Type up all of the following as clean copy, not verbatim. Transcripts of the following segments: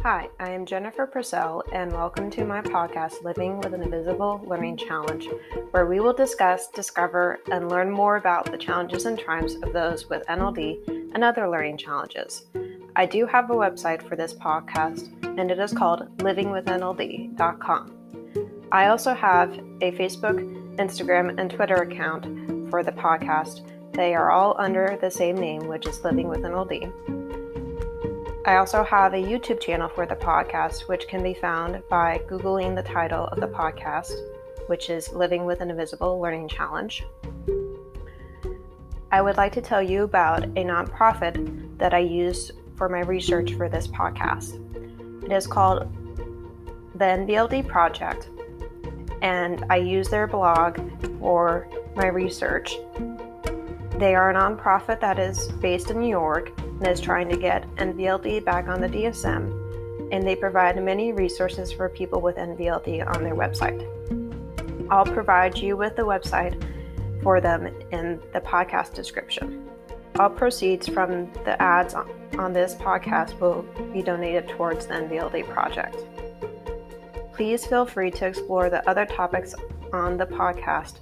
Hi, I am Jennifer Purcell, and welcome to my podcast, Living with an Invisible Learning Challenge, where we will discuss, discover, and learn more about the challenges and triumphs of those with NLD and other learning challenges. I do have a website for this podcast, and it is called livingwithnld.com. I also have a Facebook, Instagram, and Twitter account for the podcast. They are all under the same name, which is Living with NLD. I also have a YouTube channel for the podcast, which can be found by Googling the title of the podcast, which is Living with an Invisible Learning Challenge. I would like to tell you about a nonprofit that I use for my research for this podcast. It is called the NVLD Project, and I use their blog for my research. They are a nonprofit that is based in New York and is trying to get NVLD back on the DSM, and they provide many resources for people with NVLD on their website. I'll provide you with the website for them in the podcast description. All proceeds from the ads on this podcast will be donated towards the NVLD project. Please feel free to explore the other topics on the podcast,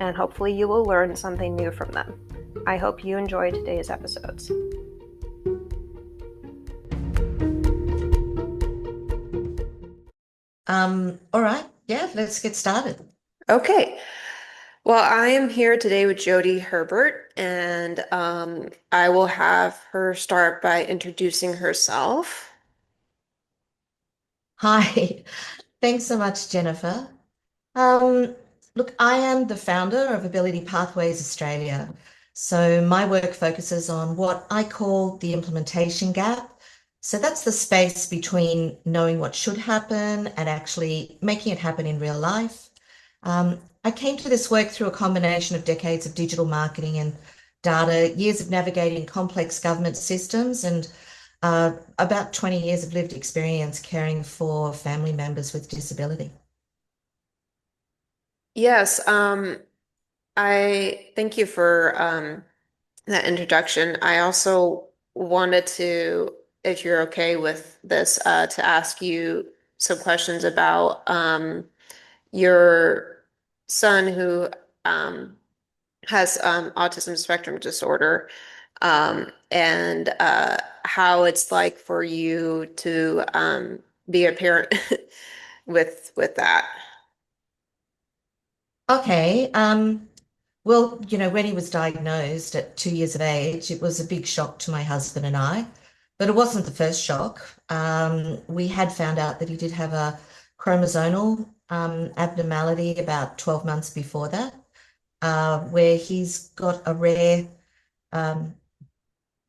and hopefully you will learn something new from them. I hope you enjoy today's episodes. All right. Yeah, let's get started. Okay. Well, I am here today with Jodie Herbert, and I will have her start by introducing herself. Hi. Thanks so much, Jennifer. Um, Look, I am the founder of Ability Pathways Australia. So my work focuses on what I call the implementation gap. So that's the space between knowing what should happen and actually making it happen in real life. I came to this work through a combination of decades of digital marketing and data, years of navigating complex government systems, and about 20 years of lived experience caring for family members with disability. Yes, I thank you for that introduction. I also wanted to, if you're okay with this, to ask you some questions about your son who um, has autism spectrum disorder, and how it's like for you to be a parent with that. Okay. Well, when he was diagnosed at 2 years of age, it was a big shock to my husband and I, but it wasn't the first shock. We had found out that he did have a chromosomal abnormality about 12 months before that, where he's got um,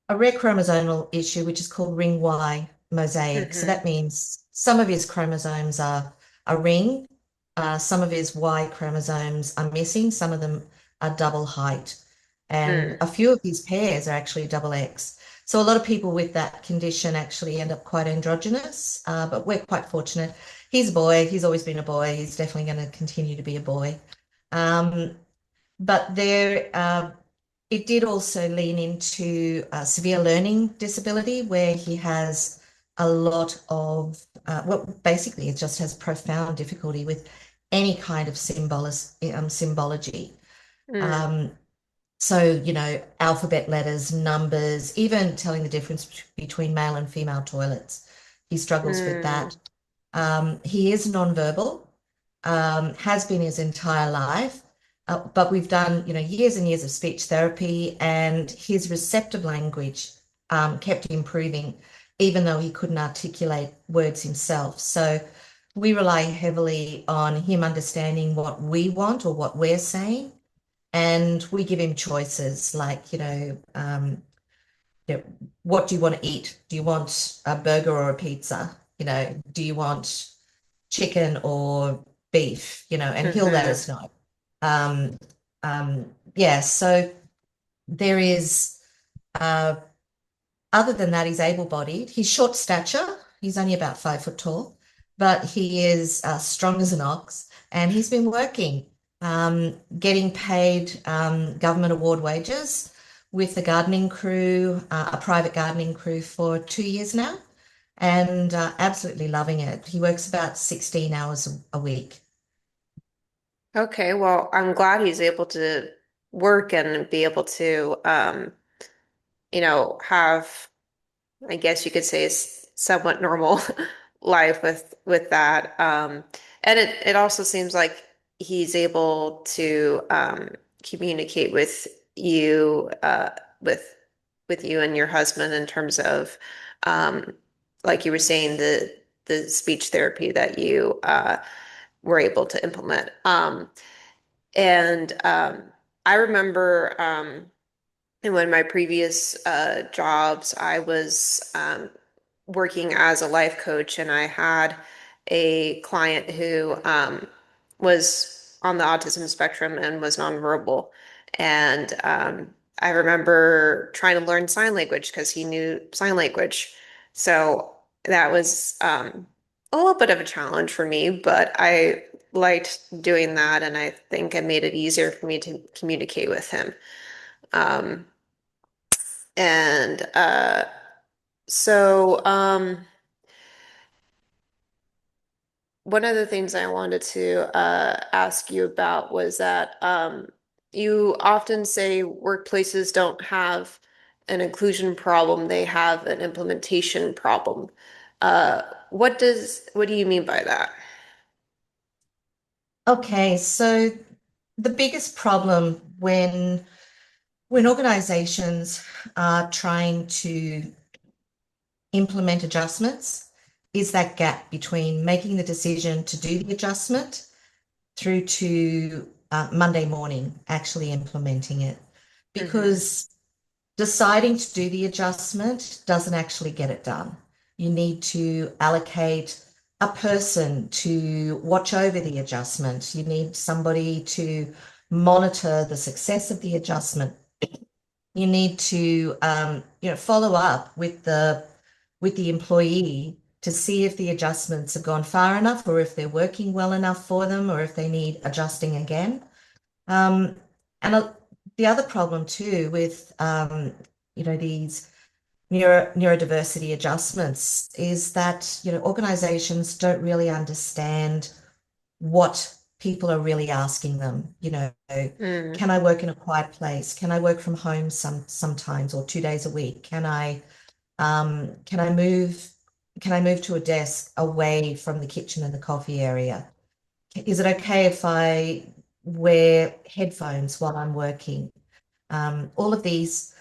a rare chromosomal issue, which is called ring Y mosaic. So Mm-hmm. that means some of his chromosomes are a ring, some of his Y chromosomes are missing, some of them are double height, and Mm. a few of his pairs are actually double X. So a lot of people with that condition actually end up quite androgynous, but we're quite fortunate. He's a boy. He's always been a boy. He's definitely going to continue to be a boy. Um, but it did also lean into severe learning disability, where he has a lot of, well, basically, it just has profound difficulty with any kind of symbology. Mm. Um, so, alphabet letters, numbers, even telling the difference between male and female toilets. He struggles with Mm. that. He is nonverbal, has been his entire life. But we've done, years and years of speech therapy, and his receptive language kept improving, even though he couldn't articulate words himself. So we rely heavily on him understanding what we want or what we're saying, and we give him choices like, you know, what do you want to eat? Do you want a burger or a pizza? Do you want chicken or beef? And he'll let Mm-hmm. us know. Um, yeah, so there is, uh, other than that, he's able-bodied. He's short stature. He's only about 5 foot tall, but he is strong as an ox, and he's been working, getting paid government award wages with a gardening crew, a private gardening crew for 2 years now. and absolutely loving it. He works about 16 hours a week. Okay, well, I'm glad he's able to work and be able to, have, I guess you could say, somewhat normal life with that. And it also seems like he's able to communicate you, with with you and your husband in terms of, um, like you were saying, the speech therapy that you were able to implement. And I remember, in one of my previous jobs, I was working as a life coach, and I had a client who was on the autism spectrum and was nonverbal. And I remember trying to learn sign language because he knew sign language. So that was a little bit of a challenge for me, but I liked doing that, and I think it made it easier for me to communicate with him. Um, and so one of the things I wanted to ask you about was that you often say workplaces don't have an inclusion problem, they have an implementation problem. Uh, what do you mean by that? Okay, so the biggest problem when organizations are trying to implement adjustments is that gap between making the decision to do the adjustment through to Monday morning actually implementing it. Hmm. Because deciding to do the adjustment doesn't actually get it done. You need to allocate a person to watch over the adjustment. You need somebody to monitor the success of the adjustment. You need to follow up with the employee to see if the adjustments have gone far enough, or if they're working well enough for them, or if they need adjusting again. Um, and the other problem too with these neurodiversity adjustments is that organizations don't really understand what people are really asking them. Mm. Can I work in a quiet place? Can I work from home sometimes, or 2 days a week? Can I move to a desk away from the kitchen and the coffee area? Is it okay if I wear headphones while I'm working? All of these,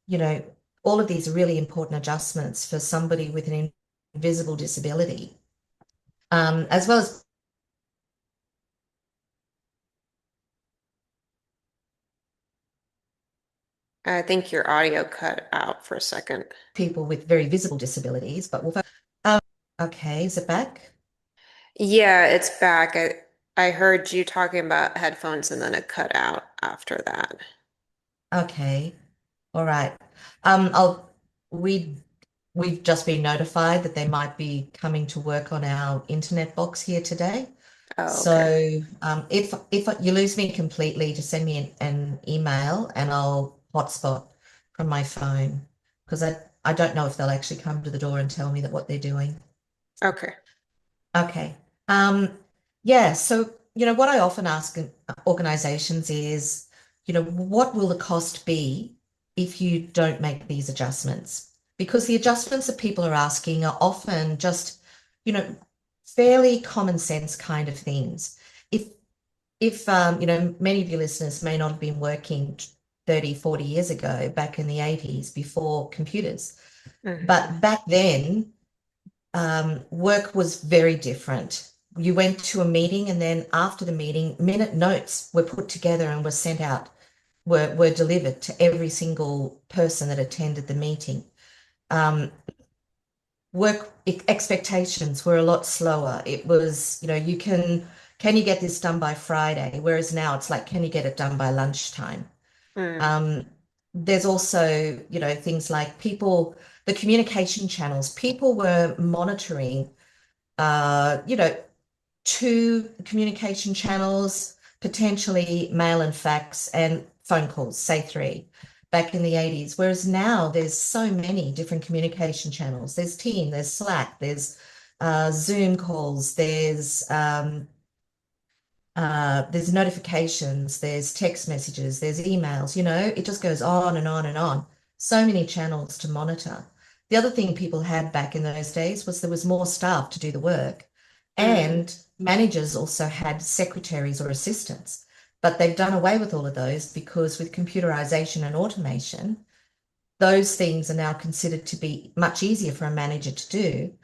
you know, all of these are really important adjustments for somebody with an invisible disability, as well as I think your audio cut out for a second. people with very visible disabilities. But um, okay, is it back? Yeah, it's back. I heard you talking about headphones and then it cut out after that. Okay, all right. I'll we we've just been notified that they might be coming to work on our internet box here today. Oh, okay. So if you lose me completely, just send me an email and I'll hotspot from my phone, because I don't know if they'll actually come to the door and tell me that what they're doing. Okay. Okay. Um, yeah, so what I often ask organizations is, what will the cost be if you don't make these adjustments? Because the adjustments that people are asking are often just, you know, fairly common sense kind of things. If many of your listeners may not have been working 30, 40 years ago, back in the 80s before computers, Hmm. but back then work was very different. You went to a meeting, and then after the meeting, minute notes were put together and were sent out, were delivered to every single person that attended the meeting. Um, Work expectations were a lot slower. It was, can you get this done by Friday? Whereas now it's like, can you get it done by lunchtime? Mm. Um, there's also, things like the communication channels. People were monitoring two communication channels, potentially mail and fax and phone calls, say three. back in the 80s. Whereas now there's so many different communication channels. There's Team, there's Slack, there's Zoom calls, there's notifications, there's text messages, there's emails, it just goes on and on and on. So many channels to monitor. The other thing people had back in those days was there was more staff to do the work, Mm. and managers also had secretaries or assistants. But they've done away with all of those because with computerization and automation, those things are now considered to be much easier for a manager to do,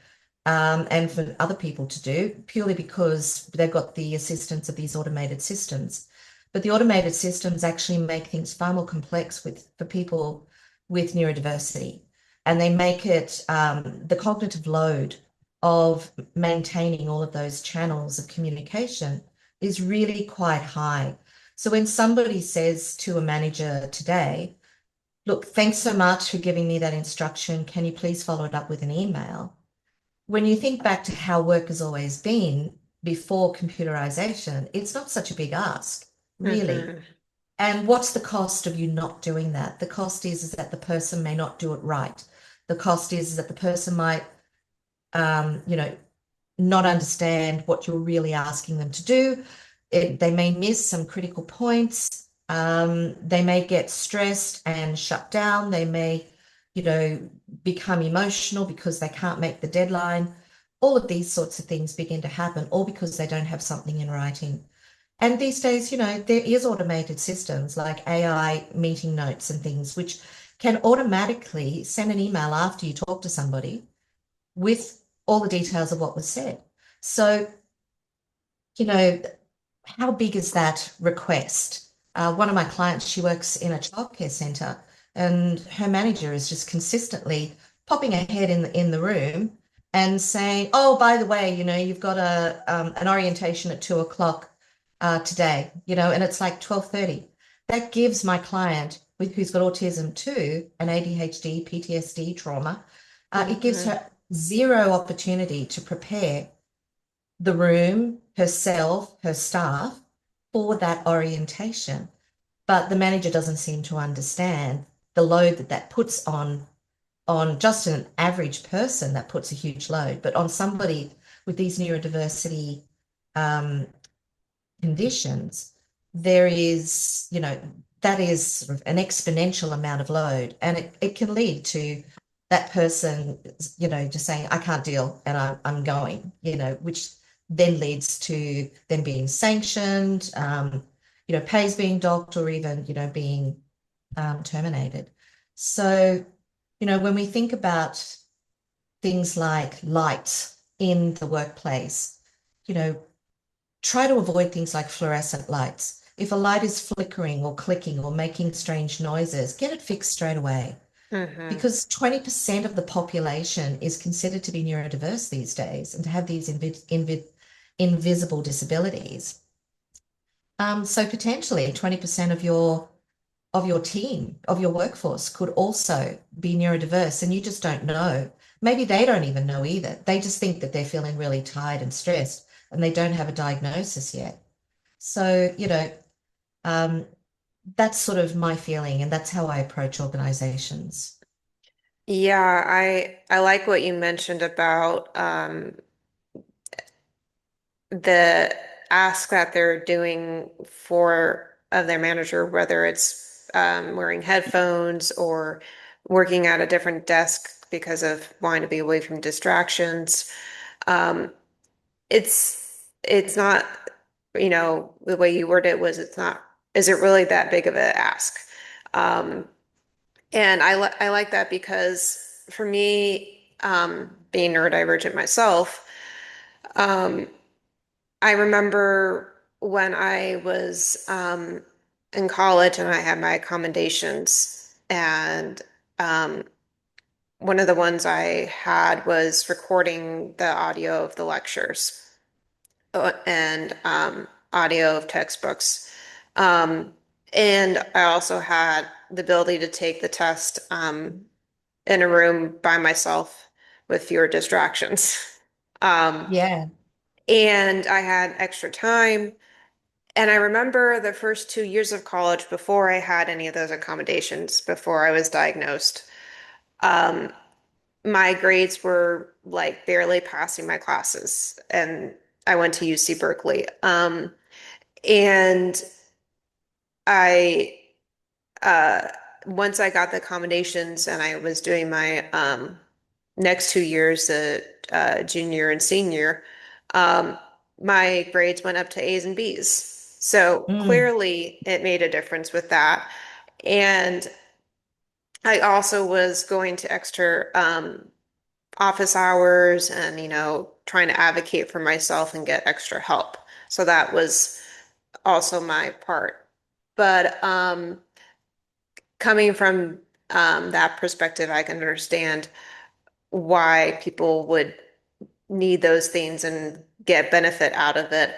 and for other people to do, purely because they've got the assistance of these automated systems. But the automated systems actually make things far more complex for people with neurodiversity, and they make it the cognitive load of maintaining all of those channels of communication is really quite high. So when somebody says to a manager today, look, thanks so much for giving me that instruction. Can you please follow it up with an email? When you think back to how work has always been before computerization, it's not such a big ask, really. Hmm. And what's the cost of you not doing that? The cost is that the person may not do it right. The cost is that the person might, you know, not understand what you're really asking them to do. They may miss some critical points. They may get stressed and shut down. They may, become emotional because they can't make the deadline. All of these sorts of things begin to happen, all because they don't have something in writing. And these days, there is automated systems like AI meeting notes and things, which can automatically send an email after you talk to somebody with all the details of what was said. So, you know, how big is that request? One of my clients, she works in a childcare centre, and her manager is just consistently popping her head in the room and saying, "Oh, by the way, you've got an orientation at 2 o'clock today," and it's like 12:30. That gives my client who's got autism too, an ADHD, PTSD trauma, it gives Hmm. her zero opportunity to prepare the room, herself, her staff for that orientation. But the manager doesn't seem to understand the load that puts on just an average person. That puts a huge load, but on somebody with these neurodiversity um, conditions, there is, that is sort of an exponential amount of load, and it can lead to that person, just saying, I can't deal and I'm going, which then leads to them being sanctioned, pays being docked, or even, being terminated. So, when we think about things like lights in the workplace, you know, try to avoid things like fluorescent lights. If a light is flickering or clicking or making strange noises, get it fixed straight away, Hmm. because 20% of the population is considered to be neurodiverse these days and to have these invisible disabilities. So potentially 20% of your team, of your workforce could also be neurodiverse, and you just don't know. Maybe they don't even know either. They just think that they're feeling really tired and stressed and they don't have a diagnosis yet. So, um, that's sort of my feeling, and that's how I approach organizations. Yeah, I like what you mentioned about the ask that they're doing for of their manager, whether it's wearing headphones or working at a different desk because of wanting to be away from distractions. Um, it's not, the way you worded it was it's not, is it really that big of an ask? Um, and I like that because for me, being neurodivergent myself, um, I remember when I was in college and I had my accommodations, and um, one of the ones I had was recording the audio of the lectures and audio of textbooks. Um, and I also had the ability to take the test in a room by myself with fewer distractions. Um, Yeah. and I had extra time. And I remember the first 2 years of college before I had any of those accommodations, before I was diagnosed. Um, my grades were like barely passing my classes, and I went to UC Berkeley. And I uh, once I got the accommodations and I was doing my next 2 years, the junior and senior, um, my grades went up to A's and B's. So Mm, clearly it made a difference with that. And I also was going to extra office hours and, trying to advocate for myself and get extra help. So that was also my part. But coming from that perspective, I can understand why people would need those things and get benefit out of it.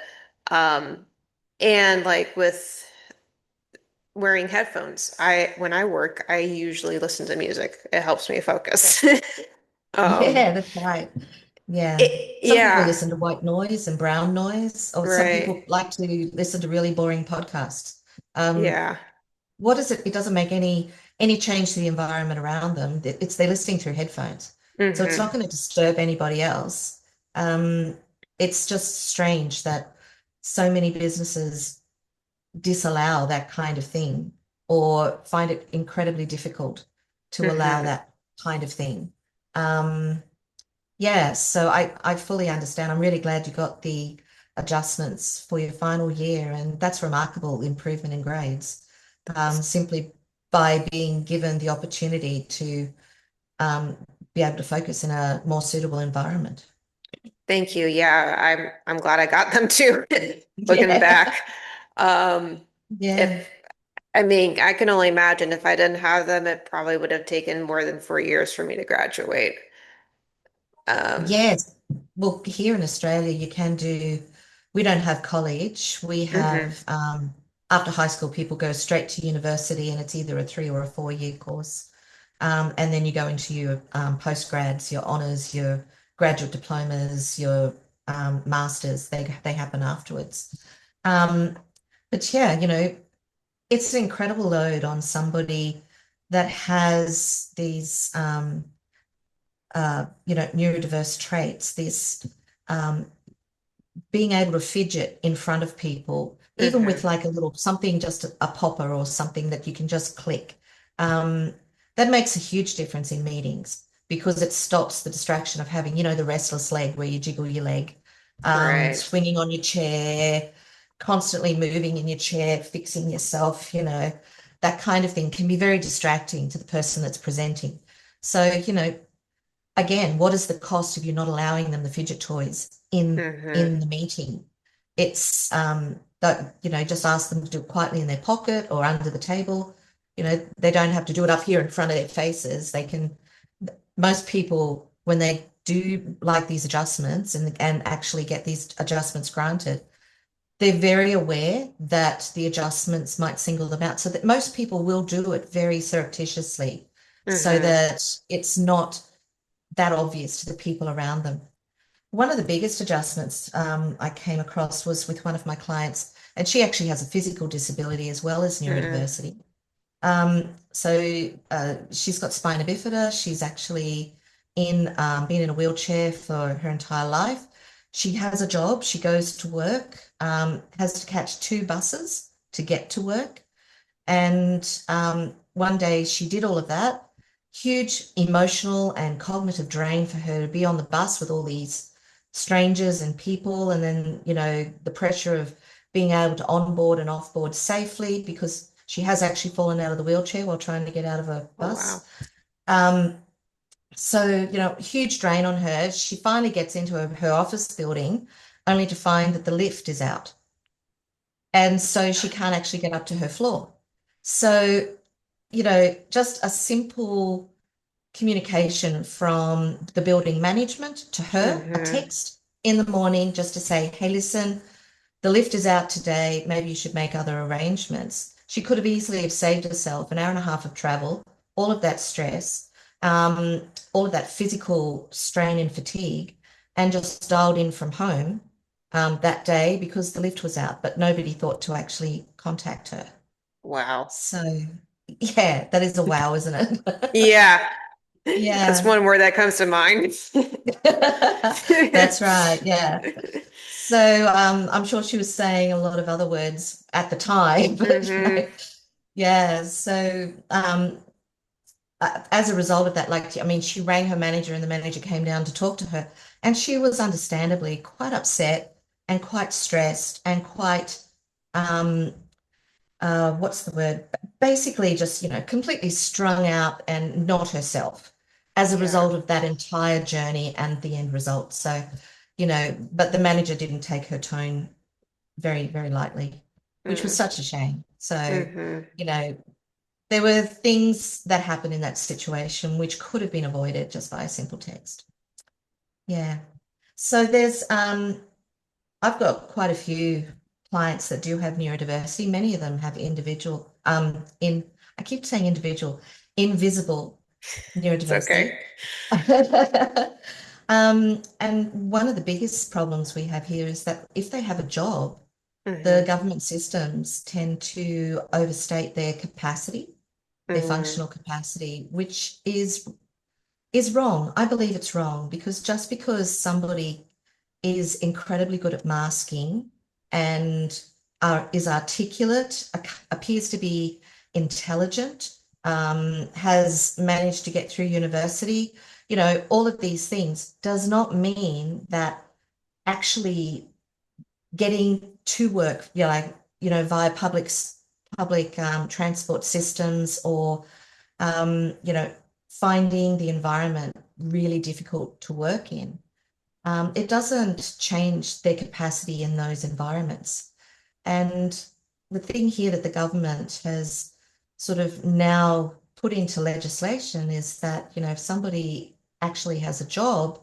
Um, and like with wearing headphones, when I work, I usually listen to music. It helps me focus. Um, yeah, that's right. Yeah. Some people yeah, listen to white noise and brown noise, or some right. people like to listen to really boring podcasts. Um, Yeah. what is it? It doesn't make any change to the environment around them. It's they're listening through headphones. So it's not Hmm. going to disturb anybody else. Um, it's just strange that so many businesses disallow that kind of thing or find it incredibly difficult to allow Hmm. that kind of thing. Um, yeah, so I fully understand. I'm really glad you got the adjustments for your final year, and that's remarkable improvement in grades, simply by being given the opportunity to um, be able to focus in a more suitable environment. Thank you. Yeah, I'm glad I got them too. Looking Yeah, back, um, if yeah. I mean, I can only imagine if I didn't have them, it probably would have taken more than 4 years for me to graduate. Um, Yes. Well, here in Australia, you can do, we don't have college. We hmm have, after high school, people go straight to university and it's either a 3 or a 4 year course. And then you go into your postgrads, your honors, your graduate diplomas, your masters. They happen afterwards. Um, but yeah, it's an incredible load on somebody that has these neurodiverse traits, this um, being able to fidget in front of people, even with hmm like a little something, just a popper or something that you can just click. Um, that makes a huge difference in meetings because it stops the distraction of having, the restless leg where you jiggle your leg, Right. swinging on your chair, constantly moving in your chair, fixing yourself, that kind of thing can be very distracting to the person that's presenting. So, again, what is the cost of you not allowing them the fidget toys in hmm the meeting? It's that, just ask them to do it quietly in their pocket or under the table. They don't have to do it up here in front of their faces. They can, most people, when they do like these adjustments and actually get these adjustments granted, they're very aware that the adjustments might single them out. So that most people will do it very surreptitiously so hmm that it's not that obvious to the people around them. One of the biggest adjustments I came across was with one of my clients, and she actually has a physical disability as well as hmm neurodiversity. She's got spina bifida. She's actually been in a wheelchair for her entire life. She has a job. She goes to work, has to catch two buses to get to work. And one day she did all of that. Huge emotional and cognitive drain for her to be on the bus with all these strangers and people. And then, the pressure of being able to onboard and offboard safely because she has actually fallen out of the wheelchair while trying to get out of a Oh, wow. bus. Um, huge drain on her. She finally gets into her office building only to find that the lift is out. And so she can't actually get up to her floor. So, just a simple communication from the building management to her, a hmm text in the morning just to say, hey, listen, the lift is out today. Maybe you should make other arrangements. She could have easily have saved herself an hour and a half of travel, all of that stress, all of that physical strain and fatigue, and just dialed in from home that day because the lift was out, but nobody thought to actually contact her. Wow. So, yeah, that is a wow, isn't it? Yeah. That's Yeah, one word that comes to mind. that's right. Yeah. So, I'm sure she was saying a lot of other words at the time, but Hmm. yeah. So, as a result of that, like, I mean, she rang her manager and the manager came down to talk to her, and she was understandably quite upset and quite stressed and quite, um, what's the word? Basically, just, completely strung out and not herself as a Yeah. result of that entire journey and the end result. So, but the manager didn't take her tone very, very lightly, which was Mm. such a shame. So, Hmm. you know, there were things that happened in that situation which could have been avoided just by a simple text. Yeah. So I've got quite a few clients that do have neurodiversity. Many of them have I keep saying individual, invisible It's okay. neurodiversity. And one of the biggest problems we have here is that if they have a job, the Hmm. government systems tend to overstate their capacity, their Hmm. functional capacity, which is wrong. I believe it's wrong because just because somebody is incredibly good at masking and is articulate, appears to be intelligent, has managed to get through university, all of these things does not mean that actually getting to work, via public transport systems or finding the environment really difficult to work in. It doesn't change their capacity in those environments. And the thing here that the government has sort of now put into legislation is that, if somebody actually has a job,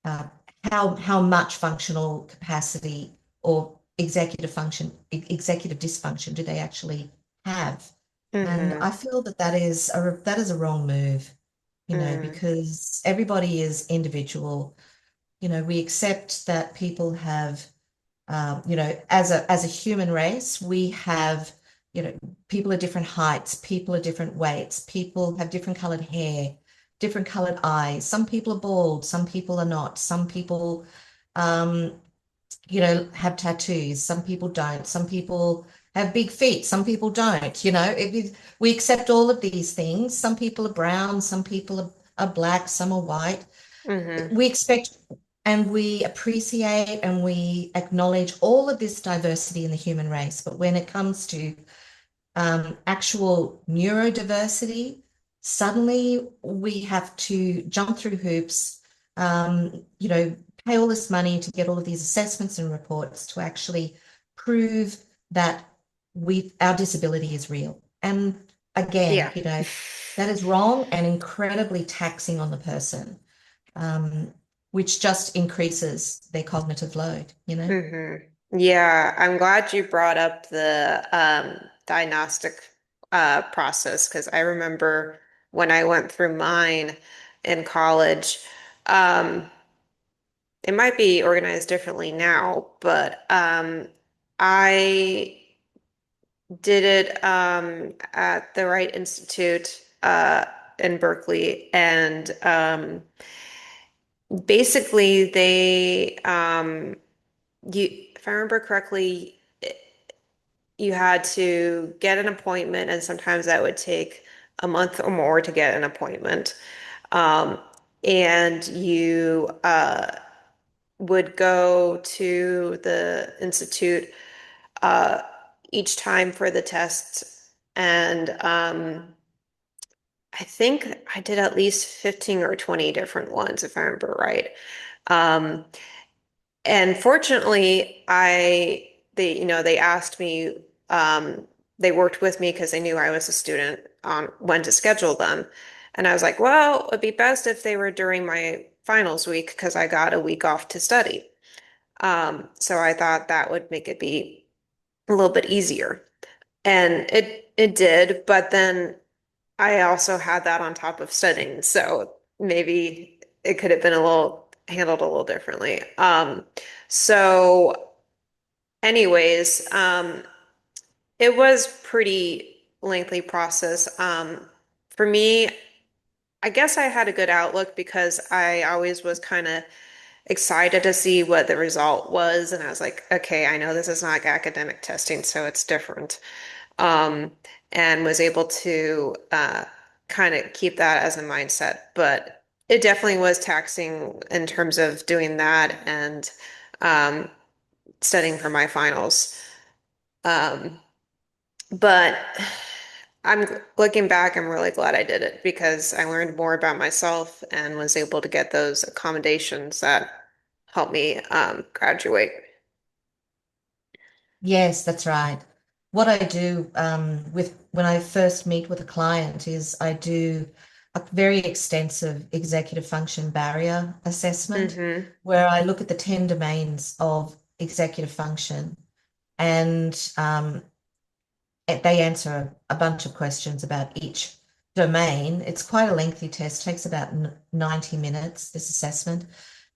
uh, how much functional capacity or executive dysfunction do they actually have? And Hmm. I feel that that is a wrong move, Hmm. because everybody is individual. We accept that people have, as a human race, we have, people are different heights, people are different weights, people have different colored hair, different colored eyes. Some people are bald, some people are not. Some people, um, have tattoos. Some people don't. Some people have big feet. Some people don't. We accept all of these things. Some people are brown. Some people are black. Some are white. Hmm. We expect and we appreciate and we acknowledge all of this diversity in the human race. But when it comes to actual neurodiversity, suddenly we have to jump through hoops, pay all this money to get all of these assessments and reports to actually prove that our disability is real. And again, Yeah. that is wrong and incredibly taxing on the person, um, which just increases their cognitive load. Hmm. Yeah, I'm glad you brought up the diagnostic process because I remember when I went through mine in college, um, it might be organized differently now, but I did it at the Wright Institute in Berkeley, and basically they if I remember correctly, you had to get an appointment, and sometimes that would take a month or more to get an appointment. Um, and you would go to the institute uh, each time for the test. And I think I did at least 15 or 20 different ones, if I remember right. Um, And fortunately, they asked me, they worked with me because they knew I was a student on when to schedule them. And I was like, well, it'd be best if they were during my finals week because I got a week off to study. So I thought that would make it be a little bit easier. And it did, but then I also had that on top of studying. So maybe it could have been a little handled a little differently. So anyways, it was pretty lengthy process. For me, I guess I had a good outlook because I always was kind of excited to see what the result was. And I was like, okay, I know this is not academic testing, so it's different. Um, and was able to kind of keep that as a mindset. But it definitely was taxing in terms of doing that and um, studying for my finals. Um, but I'm looking back, I'm really glad I did it because I learned more about myself and was able to get those accommodations that helped me graduate. Yes, that's right. What I do with when I first meet with a client is I do a very extensive executive function barrier assessment Hmm. where I look at the 10 domains of executive function and they answer a bunch of questions about each domain. It's quite a lengthy test, takes about 90 minutes, this assessment.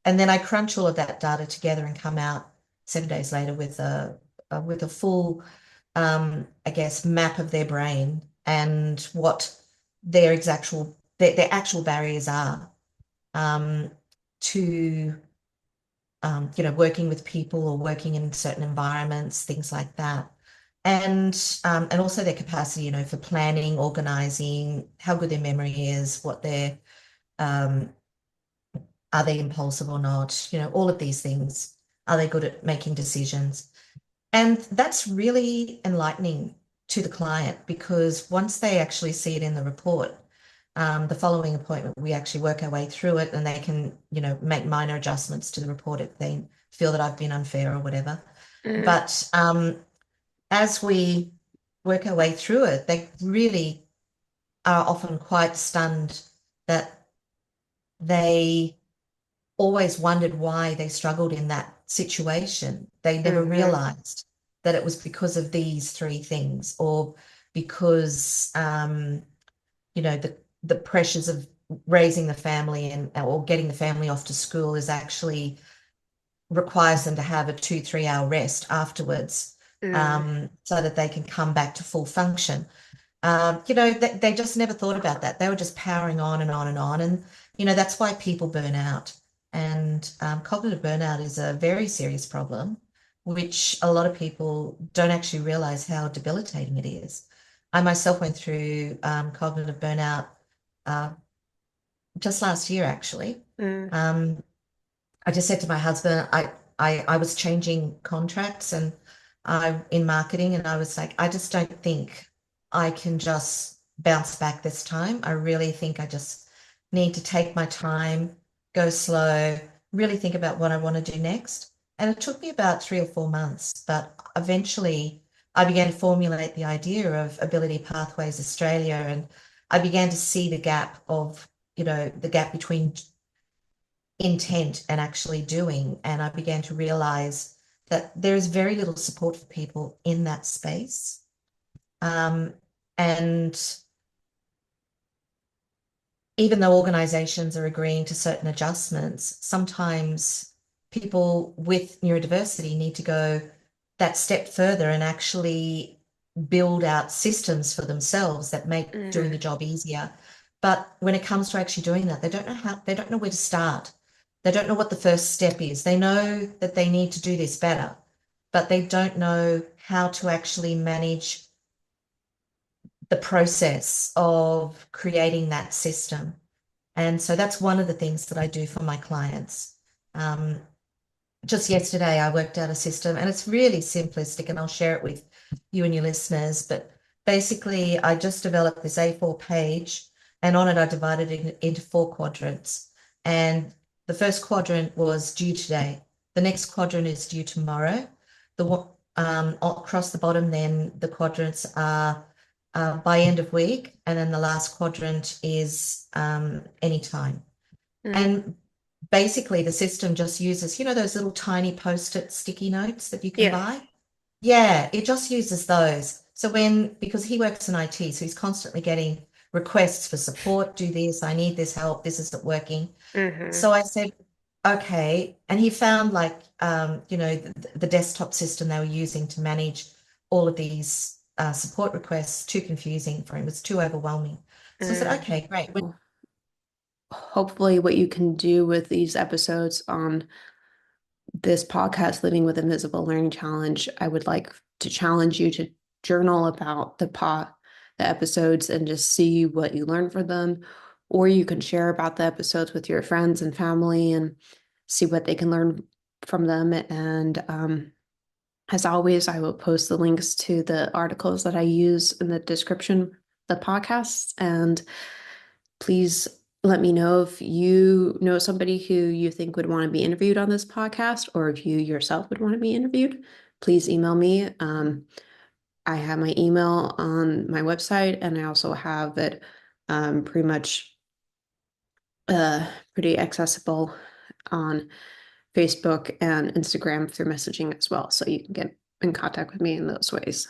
And then I crunch all of that data together and come out 7 days later with a full, I guess, map of their brain and what their actual barriers are um, to working with people or working in certain environments, things like that. And also their capacity, for planning, organizing, how good their memory is, what their um, are they impulsive or not, all of these things. Are they good at making decisions? And that's really enlightening to the client because once they actually see it in the report, the following appointment, we actually work our way through it and they can, make minor adjustments to the report if they feel that I've been unfair or whatever. Mm. But as we work our way through it, they really are often quite stunned that they always wondered why they struggled in that situation. They never Hmm. realized that it was because of these three things or because the pressures of raising the family and or getting the family off to school is actually requires them to have a 2-3 hour rest afterwards, Mm. so that they can come back to full function. They just never thought about that. They were just powering on and on and on. And, that's why people burn out. And cognitive burnout is a very serious problem, which a lot of people don't actually realize how debilitating it is. I myself went through cognitive burnout uh, just last year, actually. Mm. Um, I just said to my husband, I was changing contracts and I in marketing, and I was like, I just don't think I can just bounce back this time. I really think I just need to take my time, go slow, really think about what I want to do next. And it took me about 3 or 4 months, but eventually I began to formulate the idea of Ability Pathways Australia, and I began to see the gap of, the gap between intent and actually doing. And I began to realize that there is very little support for people in that space. Um, and even though organizations are agreeing to certain adjustments, sometimes people with neurodiversity need to go that step further and actually build out systems for themselves that make doing the Hmm. job easier. But when it comes to actually doing that, they don't know where to start. They don't know what the first step is. They know that they need to do this better, but they don't know how to actually manage the process of creating that system. And so that's one of the things that I do for my clients. Um, just yesterday, I worked out a system and it's really simplistic, and I'll share it with you and your listeners. But basically, I just developed this A4 page, and on it, I divided it into 4 quadrants. And the first quadrant was due today, the next quadrant is due tomorrow. Across the bottom, then the quadrants are by end of week, and then the last quadrant is anytime. Mm. And basically, the system just uses, those little tiny post-it sticky notes that you can Yeah. buy? Yeah, it just uses those. So because he works in IT, so he's constantly getting requests for support, do this, I need this help, this isn't working. Hmm. So I said, Okay. And he found like, the desktop system they were using to manage all of these support requests too confusing for him. It was too overwhelming. So I said, Mm. okay, great. Hopefully, what you can do with these episodes on this podcast, Living with Invisible Learning Challenge, I would like to challenge you to journal about the episodes and just see what you learn from them. Or you can share about the episodes with your friends and family and see what they can learn from them. And as always, I will post the links to the articles that I use in the description of the podcasts. And please let me know if you know somebody who you think would want to be interviewed on this podcast, or if you yourself would want to be interviewed. Please email me. I have my email on my website, and I also have it pretty much pretty accessible on Facebook and Instagram through messaging as well. So you can get in contact with me in those ways.